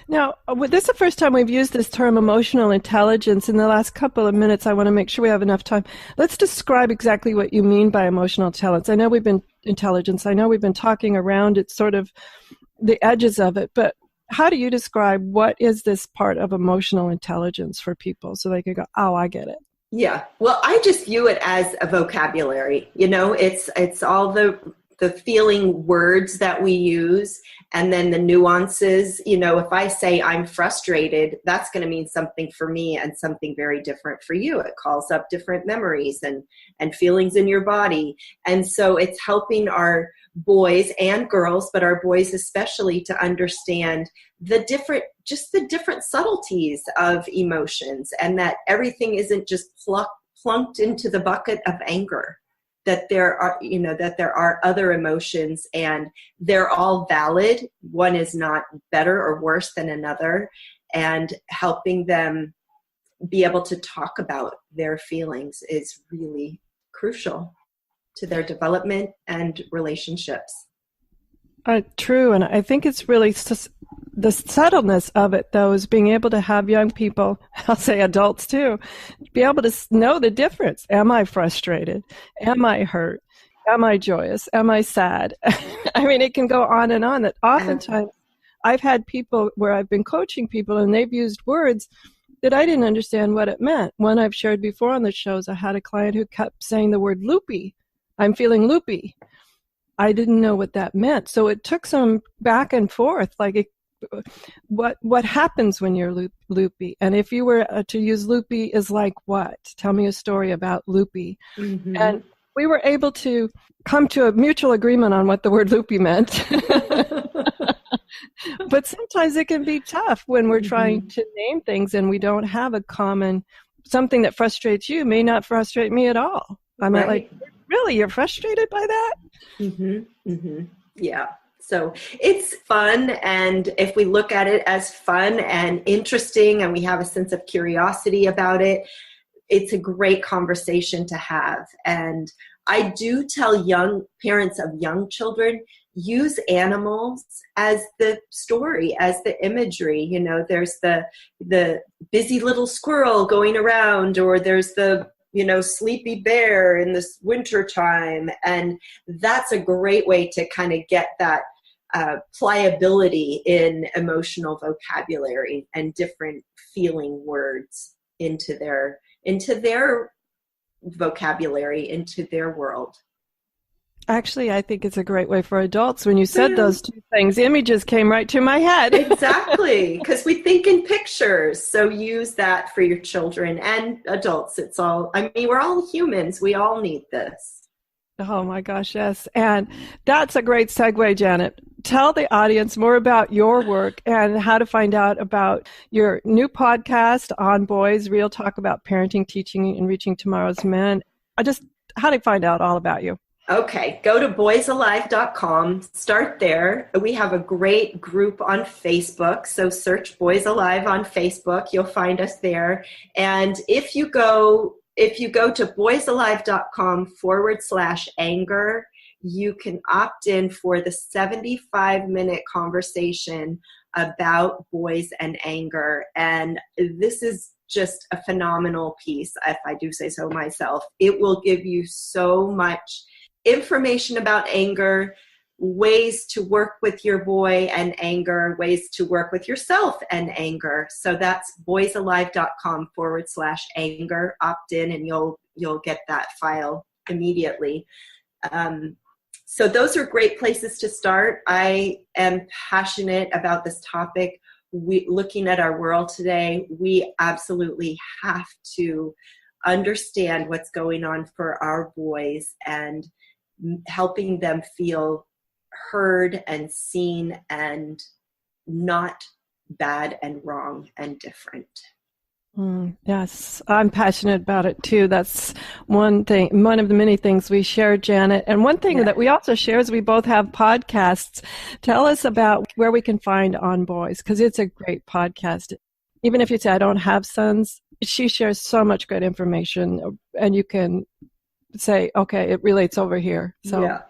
Speaker 4: Now, this is the first time we've used this term emotional intelligence. In the last couple of minutes, I want to make sure we have enough time. Let's describe exactly what you mean by emotional intelligence. I know we've been talking around it, sort of the edges of it, but how do you describe what is this part of emotional intelligence for people so they can go, oh, I get it?
Speaker 1: Yeah, well, I just view it as a vocabulary. It's all the feeling words that we use, and then the nuances. If I say I'm frustrated, that's going to mean something for me and something very different for you. It calls up different memories and feelings in your body. And so it's helping our boys and girls, but our boys especially, to understand the different subtleties of emotions, and that everything isn't just plunked into the bucket of anger. That there are other emotions, and they're all valid. One is not better or worse than another, and helping them be able to talk about their feelings is really crucial to their development and relationships.
Speaker 4: True, and I think it's really the subtleness of it, though, is being able to have young people, I'll say adults too, be able to know the difference. Am I frustrated? Am I hurt? Am I joyous? Am I sad? I mean, it can go on and on. That oftentimes I've had people where I've been coaching people and they've used words that I didn't understand what it meant. One I've shared before on the shows, I had a client who kept saying the word loopy. I'm feeling loopy. I didn't know what that meant. So it took some back and forth, what happens when you're loopy? And if you were to use loopy is like what? Tell me a story about loopy. Mm-hmm. And we were able to come to a mutual agreement on what the word loopy meant. But sometimes it can be tough when we're trying to name things and we don't have a common, something that frustrates you may not frustrate me at all. I'm not like, really, you're frustrated by that?
Speaker 1: Mm-hmm. Mm-hmm. Yeah. So it's fun, and if we look at it as fun and interesting and we have a sense of curiosity about it, it's a great conversation to have. And I do tell young parents of young children, use animals as the story, as the imagery. You know, there's the busy little squirrel going around, or there's the, you know, sleepy bear in this winter time. And that's a great way to kind of get that pliability in emotional vocabulary and different feeling words into their vocabulary, into their world.
Speaker 4: Actually, I think it's a great way for adults. When you said those two things, images came right to my head.
Speaker 1: Exactly, because we think in pictures. So use that for your children and adults. It's all, I mean, we're all humans. We all need this.
Speaker 4: Oh my gosh, yes. And that's a great segue, Janet. Tell the audience more about your work and how to find out about your new podcast on Boys, Real Talk about parenting, teaching, and reaching tomorrow's men. How to find out all about you.
Speaker 1: Okay, go to boysalive.com, start there. We have a great group on Facebook, so search Boys Alive on Facebook, you'll find us there. And if you go to boysalive.com/anger, you can opt in for the 75-minute conversation about boys and anger. And this is just a phenomenal piece, if I do say so myself. It will give you so much information about anger, ways to work with your boy and anger, ways to work with yourself and anger. So that's boysalive.com/anger. Opt in and you'll get that file immediately. So those are great places to start. I am passionate about this topic. Looking at our world today, we absolutely have to understand what's going on for our boys and helping them feel heard and seen and not bad and wrong and different.
Speaker 4: Yes, I'm passionate about it too. That's one thing, one of the many things we share, Janet. And one thing that we also share is we both have podcasts. Tell us about where we can find On Boys, because it's a great podcast. Even if you say, I don't have sons, she shares so much good information, and you can say, okay, it relates over here. So,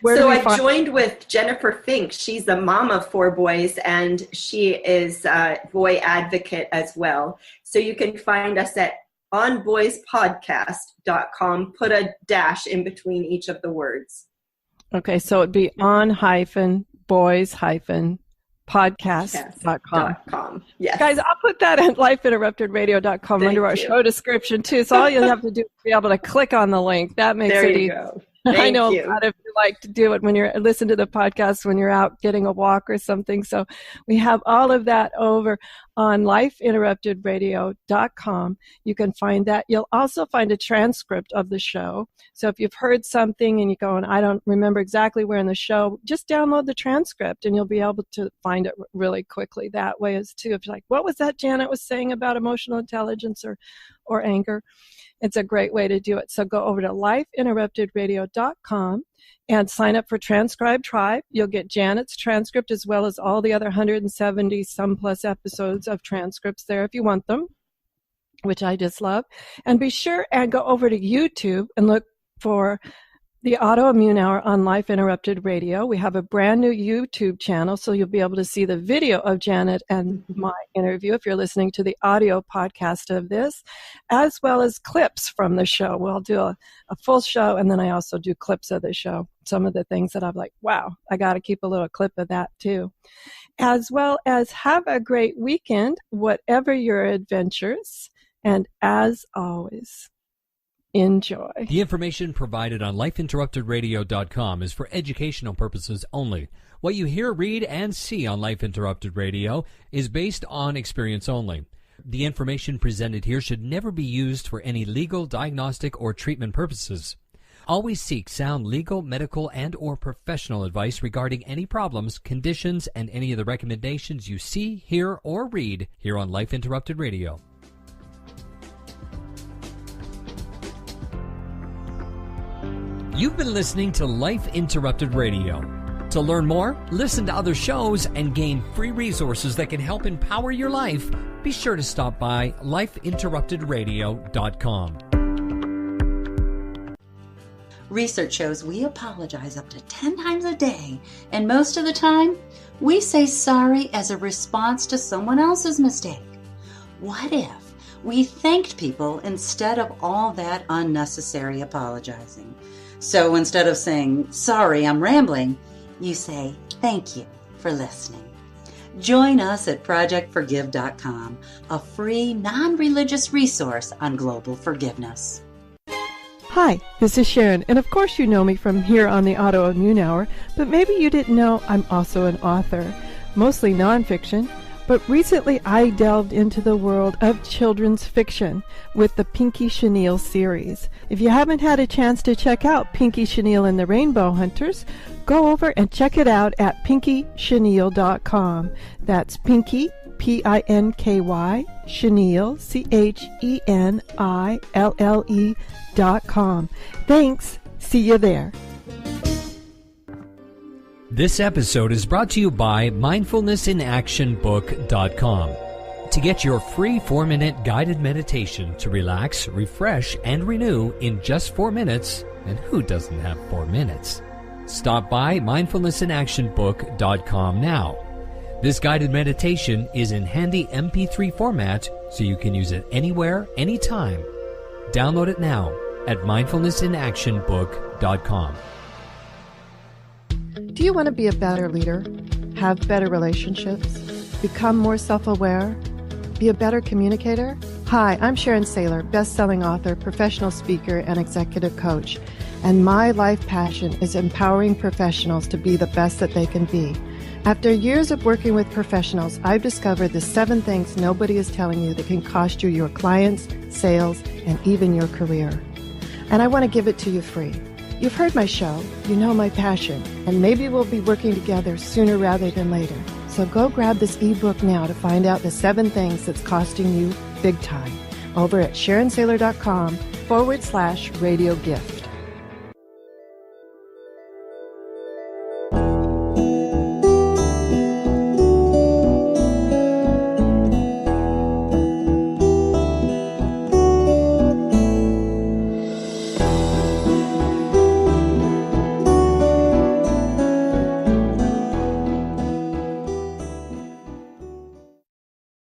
Speaker 1: I joined with Jennifer Fink. She's a mom of 4 boys, and she is a boy advocate as well. So you can find us at onboyspodcast.com. Put a dash in between each of the words.
Speaker 4: Okay, so it'd be on-boys-podcast.com.
Speaker 1: Yes.
Speaker 4: Guys, I'll put that at lifeinterruptedradio.com under our show description too. So all you have to do is be able to click on the link. That makes it easy.
Speaker 1: Go.
Speaker 4: I know a lot of you like to do it when you're listen to the podcast when you're out getting a walk or something. So we have all of that over on lifeinterruptedradio.com. You can find that. You'll also find a transcript of the show. So if you've heard something and you go, and I don't remember exactly where in the show, just download the transcript and you'll be able to find it really quickly that way as too. If you're like, what was that Janet was saying about emotional intelligence or anger? It's a great way to do it. So go over to lifeinterruptedradio.com and sign up for Transcribe Tribe. You'll get Janet's transcript as well as all the other 170 some plus episodes of transcripts there if you want them, which I just love. And be sure and go over to YouTube and look for the Autoimmune Hour on Life Interrupted Radio. We have a brand new YouTube channel, so you'll be able to see the video of Janet and my interview if you're listening to the audio podcast of this, as well as clips from the show. We'll do a full show, and then I also do clips of the show. Some of the things that I'm like, wow, I got to keep a little clip of that too. As well as have a great weekend, whatever your adventures, and as always, enjoy.
Speaker 3: The information provided on lifeinterruptedradio.com is for educational purposes only. What you hear, read, and see on Life Interrupted Radio is based on experience only. The information presented here should never be used for any legal, diagnostic, or treatment purposes. Always seek sound legal, medical, and or professional advice regarding any problems, conditions, and any of the recommendations you see, hear, or read here on Life Interrupted Radio. You've been listening to Life Interrupted Radio. To learn more, listen to other shows, and gain free resources that can help empower your life, be sure to stop by lifeinterruptedradio.com.
Speaker 16: Research shows we apologize up to 10 times a day, and most of the time, we say sorry as a response to someone else's mistake. What if we thanked people instead of all that unnecessary apologizing? So instead of saying, sorry, I'm rambling, you say, thank you for listening. Join us at projectforgive.com, a free non-religious resource on global forgiveness.
Speaker 4: Hi, this is Sharon, and of course you know me from here on the Autoimmune Hour, but maybe you didn't know I'm also an author, mostly nonfiction, but recently I delved into the world of children's fiction with the Pinky Chenille series. If you haven't had a chance to check out Pinky Chenille and the Rainbow Hunters, go over and check it out at pinkychenille.com. That's Pinky, P-I-N-K-Y, Chenille, CHENILLE.com. Thanks. See you there.
Speaker 3: This episode is brought to you by mindfulnessinactionbook.com. To get your free 4-minute guided meditation to relax, refresh, and renew in just 4 minutes, and who doesn't have 4 minutes? Stop by mindfulnessinactionbook.com now. This guided meditation is in handy MP3 format, so you can use it anywhere, anytime. Download it now at mindfulnessinactionbook.com.
Speaker 4: Do you want to be a better leader, have better relationships, become more self-aware, be a better communicator? Hi, I'm Sharon Saylor, best-selling author, professional speaker, and executive coach. And my life passion is empowering professionals to be the best that they can be. After years of working with professionals, I've discovered the 7 things nobody is telling you that can cost you your clients, sales, and even your career. And I want to give it to you free. You've heard my show, you know my passion, and maybe we'll be working together sooner rather than later. So go grab this ebook now to find out the 7 things that's costing you big time over at SharonSaylor.com/radio gift.